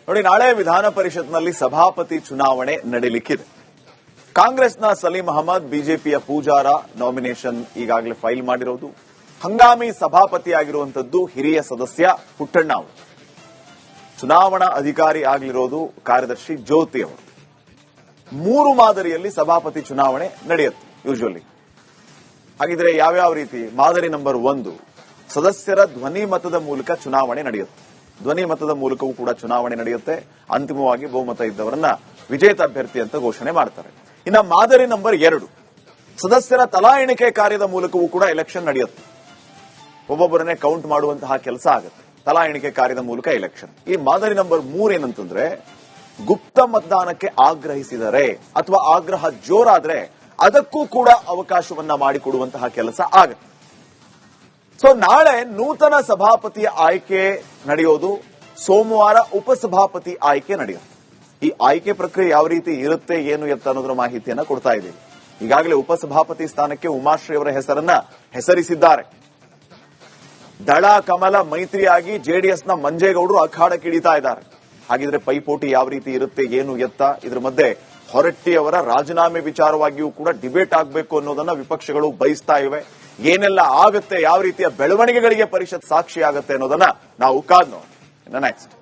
ನೋಡಿ, ನಾಳೆ ವಿಧಾನ ಪರಿಷತ್ನಲ್ಲಿ ಸಭಾಪತಿ ಚುನಾವಣೆ ನಡೆಯಲಿಕ್ಕಿದೆ. ಕಾಂಗ್ರೆಸ್ನ ಸಲೀಂ ಅಹಮದ್, ಬಿಜೆಪಿಯ ಪೂಜಾರ ನಾಮಿನೇಷನ್ ಈಗಾಗಲೇ ಫೈಲ್ ಮಾಡಿರೋದು. ಹಂಗಾಮಿ ಸಭಾಪತಿಯಾಗಿರುವಂತದ್ದು ಹಿರಿಯ ಸದಸ್ಯ ಪುಟ್ಟಣ್ಣ ಅವರು. ಚುನಾವಣಾ ಅಧಿಕಾರಿ ಆಗಲಿರೋದು ಕಾರ್ಯದರ್ಶಿ ಜ್ಯೋತಿ ಅವರು. 3 ಮಾದರಿಯಲ್ಲಿ ಸಭಾಪತಿ ಚುನಾವಣೆ ನಡೆಯುತ್ತೆ ಯೂಶುವಲಿ. ಹಾಗಿದ್ರೆ ಯಾವ್ಯಾವ ರೀತಿ? ಮಾದರಿ ನಂಬರ್ 1, ಸದಸ್ಯರ ಧ್ವನಿ ಮತದ ಮೂಲಕ ಚುನಾವಣೆ ನಡೆಯುತ್ತೆ. ಧ್ವನಿ ಮತದ ಮೂಲಕವೂ ಕೂಡ ಚುನಾವಣೆ ನಡೆಯುತ್ತೆ. ಅಂತಿಮವಾಗಿ ಬಹುಮತ ಇದ್ದವರನ್ನ ವಿಜೇತ ಅಭ್ಯರ್ಥಿ ಅಂತ ಘೋಷಣೆ ಮಾಡ್ತಾರೆ. ಇನ್ನು ಮಾದರಿ ನಂಬರ್ 2, ಸದಸ್ಯರ ತಲಾ ಎಣಿಕೆ ಕಾರ್ಯದ ಮೂಲಕವೂ ಕೂಡ ಎಲೆಕ್ಷನ್ ನಡೆಯುತ್ತೆ. ಒಬ್ಬೊಬ್ಬರನ್ನೇ ಕೌಂಟ್ ಮಾಡುವಂತಹ ಕೆಲಸ ಆಗುತ್ತೆ. ತಲಾ ಎಣಿಕೆ ಕಾರ್ಯದ ಮೂಲಕ ಎಲೆಕ್ಷನ್. ಈ ಮಾದರಿ ನಂಬರ್ 3 ಏನಂತಂದ್ರೆ, ಗುಪ್ತ ಮತದಾನಕ್ಕೆ ಆಗ್ರಹಿಸಿದರೆ ಅಥವಾ ಆಗ್ರಹ ಜೋರಾದ್ರೆ ಅದಕ್ಕೂ ಕೂಡ ಅವಕಾಶವನ್ನ ಮಾಡಿಕೊಡುವಂತಹ ಕೆಲಸ ಆಗುತ್ತೆ. ಸೊ ನಾಳೆ ನೂತನ ಸಭಾಪತಿಯ ಆಯ್ಕೆ ನಡೆಯೋದು, ಸೋಮವಾರ ಉಪಸಭಾಪತಿ ಆಯ್ಕೆ ನಡೆಯುತ್ತೆ. ಈ ಆಯ್ಕೆ ಪ್ರಕ್ರಿಯೆ ಯಾವ ರೀತಿ ಇರುತ್ತೆ, ಏನು ಎತ್ತ ಅನ್ನೋದ್ರ ಮಾಹಿತಿಯನ್ನ ಕೊಡ್ತಾ ಇದ್ದೀವಿ. ಈಗಾಗಲೇ ಉಪಸಭಾಪತಿ ಸ್ಥಾನಕ್ಕೆ ಉಮಾಶ್ರೀ ಅವರ ಹೆಸರನ್ನ ಹೆಸರಿಸಿದ್ದಾರೆ. ದಳ ಕಮಲ ಮೈತ್ರಿಯಾಗಿ ಜೆಡಿಎಸ್ನ ಮಂಜೇಗೌಡರು ಅಖಾಡಕ್ಕಿಳಿತಾ ಇದ್ದಾರೆ. ಹಾಗಿದ್ರೆ ಪೈಪೋಟಿ ಯಾವ ರೀತಿ ಇರುತ್ತೆ, ಏನು ಎತ್ತ? ಇದ್ರ ಮಧ್ಯೆ ಹೊರಟ್ಟಿ ಅವರ ರಾಜೀನಾಮೆ ವಿಚಾರವಾಗಿಯೂ ಕೂಡ ಡಿಬೇಟ್ ಆಗಬೇಕು ಅನ್ನೋದನ್ನ ವಿಪಕ್ಷಗಳು ಬಯಸ್ತಾ ಇವೆ. ಏನೆಲ್ಲ ಆಗುತ್ತೆ, ಯಾವ ರೀತಿಯ ಬೆಳವಣಿಗೆಗಳಿಗೆ ಪರಿಷತ್ ಸಾಕ್ಷಿ ಆಗುತ್ತೆ ಅನ್ನೋದನ್ನ ನಾವು ಕಾದ್ ನೋಡೋಣ. ನೆಕ್ಸ್ಟ್